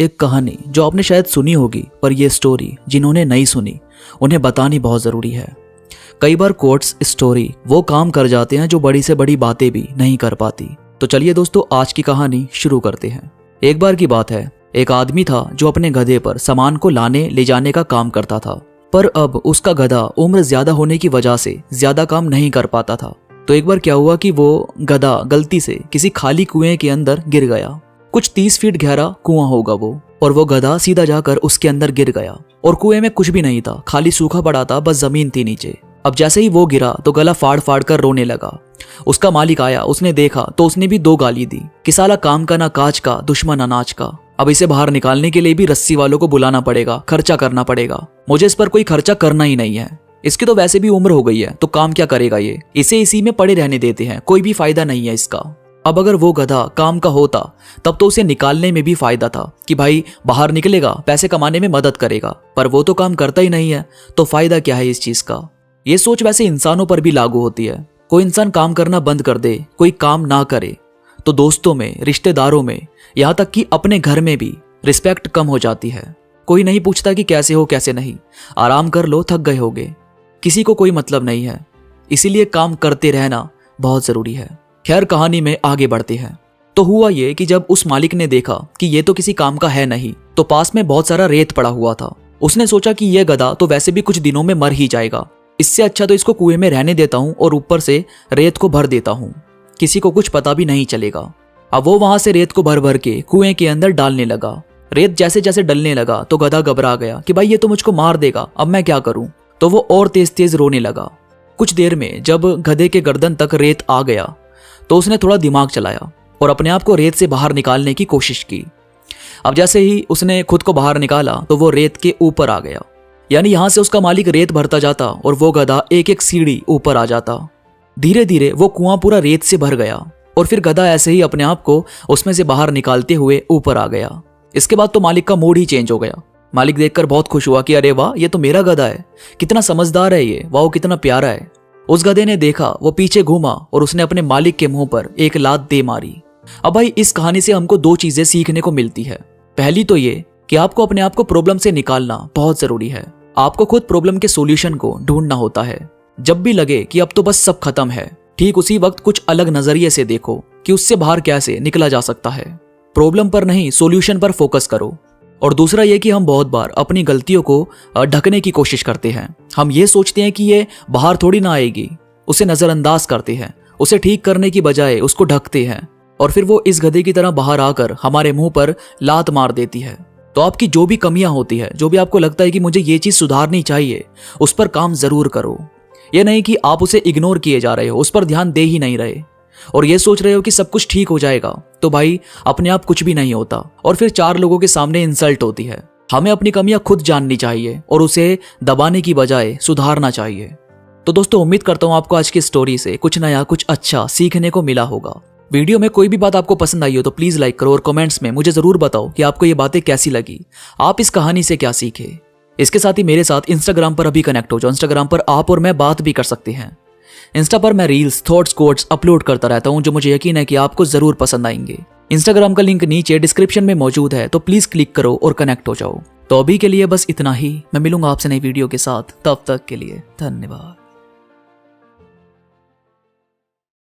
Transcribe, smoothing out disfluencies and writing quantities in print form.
एक कहानी जो आपने शायद सुनी होगी, पर यह स्टोरी जिन्होंने नहीं सुनी उन्हें बतानी बहुत ज़रूरी है। कई बार कोट्स स्टोरी वो काम कर जाते हैं जो बड़ी से बड़ी बातें भी नहीं कर पाती। तो चलिए दोस्तों, आज की कहानी शुरू करते हैं। एक बार की बात है, एक आदमी था जो अपने गधे पर सामान को लाने ले जाने का काम करता था, पर अब उसका गधा उम्र ज्यादा होने की वजह से ज्यादा काम नहीं कर पाता था। तो एक बार क्या हुआ कि वो गधा गलती से किसी खाली कुएं के अंदर गिर गया। कुछ 30 फीट गहरा कुआं होगा वो, और वो गधा सीधा जाकर उसके अंदर गिर गया और कुएं में कुछ भी नहीं था, खाली सूखा पड़ा था, बस जमीन थी नीचे। अब जैसे ही वो गिरा तो गला फाड़ फाड़ कर रोने लगा। उसका मालिक आया, उसने देखा तो उसने भी 2 गाली दी कि साला काम का ना काज का, दुश्मन अनाज का। अब इसे बाहर निकालने के लिए भी रस्सी वालों को बुलाना पड़ेगा, खर्चा करना पड़ेगा। मुझे इस पर कोई खर्चा करना ही नहीं है। इसकी तो वैसे भी उम्र हो गई है, तो काम क्या करेगा ये, इसे इसी में पड़े रहने देते हैं, कोई भी फायदा नहीं है इसका। अब अगर वो गधा काम का होता तब तो उसे निकालने में भी फायदा था कि भाई बाहर निकलेगा, पैसे कमाने में मदद करेगा, पर वो तो काम करता ही नहीं है, तो फायदा क्या है इस चीज का। ये सोच वैसे इंसानों पर भी लागू होती है। कोई इंसान काम करना बंद कर दे, कोई काम ना करे, तो दोस्तों में, रिश्तेदारों में, यहाँ तक कि अपने घर में भी रिस्पेक्ट कम हो जाती है। कोई नहीं पूछता कि कैसे हो कैसे नहीं, आराम कर लो, थक गए होगे, किसी को कोई मतलब नहीं है। इसीलिए काम करते रहना बहुत जरूरी है। खैर, कहानी में आगे बढ़ते हैं। तो हुआ ये कि जब उस मालिक ने देखा कि ये तो किसी काम का है नहीं, तो पास में बहुत सारा रेत पड़ा हुआ था। उसने सोचा कि ये गधा तो वैसे भी कुछ दिनों में मर ही जाएगा, इससे अच्छा तो इसको कुएं में रहने देता हूं और ऊपर से रेत को भर देता हूं, किसी को कुछ पता भी नहीं चलेगा। अब वो वहां से रेत को भर भर के कुएं के अंदर डालने लगा। रेत जैसे जैसे डलने लगा तो गधा घबरा गया कि भाई ये तो मुझको मार देगा, अब मैं क्या करूं। तो वो और तेज तेज रोने लगा। कुछ देर में जब गधे के गर्दन तक रेत आ गया तो उसने थोड़ा दिमाग चलाया और अपने आप को रेत से बाहर निकालने की कोशिश की। अब जैसे ही उसने खुद को बाहर निकाला तो वो रेत के ऊपर आ गया, यानी यहां से उसका मालिक रेत भरता जाता और वो गधा एक एक सीढ़ी ऊपर आ जाता। धीरे धीरे वो कुआं पूरा रेत से भर गया और फिर गधा ऐसे ही अपने आप को उसमें से बाहर निकालते हुए ऊपर आ गया। इसके बाद तो मालिक का मूड ही चेंज हो गया। मालिक देखकर बहुत खुश हुआ कि अरे वाह, ये तो मेरा गधा है, कितना समझदार है ये, वाह कितना प्यारा है। उस गधे ने देखा, वो पीछे घूमा और उसने अपने मालिक के मुंह पर एक लात दे मारी। अब भाई, इस कहानी से हमको 2 चीजें सीखने को मिलती है। पहली तो ये कि आपको अपने आप को प्रॉब्लम से निकालना बहुत जरूरी है। आपको खुद प्रॉब्लम के सॉल्यूशन को ढूंढना होता है। जब भी लगे कि अब तो बस सब खत्म है, ठीक उसी वक्त कुछ अलग नजरिए से देखो कि उससे बाहर कैसे निकला जा सकता है। प्रॉब्लम पर नहीं, सॉल्यूशन पर फोकस करो। और दूसरा ये कि हम बहुत बार अपनी गलतियों को ढकने की कोशिश करते हैं। हम ये सोचते हैं कि ये बाहर थोड़ी ना आएगी, उसे नजरअंदाज करते हैं, उसे ठीक करने की बजाय उसको ढकते हैं, और फिर वो इस गधे की तरह बाहर आकर हमारे मुंह पर लात मार देती है। तो आपकी जो भी कमियां होती है, जो भी आपको लगता है कि मुझे ये चीज सुधारनी चाहिए, उस पर काम जरूर करो। ये नहीं कि आप उसे इग्नोर किए जा रहे हो, उस पर ध्यान दे ही नहीं रहे और ये सोच रहे हो कि सब कुछ ठीक हो जाएगा। तो भाई, अपने आप कुछ भी नहीं होता और फिर 4 लोगों के सामने इंसल्ट होती है। हमें अपनी कमियां खुद जाननी चाहिए और उसे दबाने की बजाय सुधारना चाहिए। तो दोस्तों, उम्मीद करता हूं आपको आज की स्टोरी से कुछ नया, कुछ अच्छा सीखने को मिला होगा। वीडियो में कोई भी बात आपको पसंद आई हो तो प्लीज लाइक करो और कमेंट्स में मुझे जरूर बताओ कि आपको ये बातें कैसी लगी, आप इस कहानी से क्या सीखे। इसके साथ ही मेरे साथ इंस्टाग्राम पर अभी कनेक्ट हो जाओ। इंस्टाग्राम पर आप और मैं बात भी कर सकते हैं। इंस्टा पर मैं रील्स, थॉट्स, कोट्स अपलोड करता रहता हूं जो मुझे यकीन है कि आपको जरूर पसंद आएंगे। इंस्टाग्राम का लिंक नीचे डिस्क्रिप्शन में मौजूद है, तो प्लीज क्लिक करो और कनेक्ट हो जाओ। तो अभी के लिए बस इतना ही। मैं मिलूंगा आपसे नई वीडियो के साथ, तब तक के लिए धन्यवाद।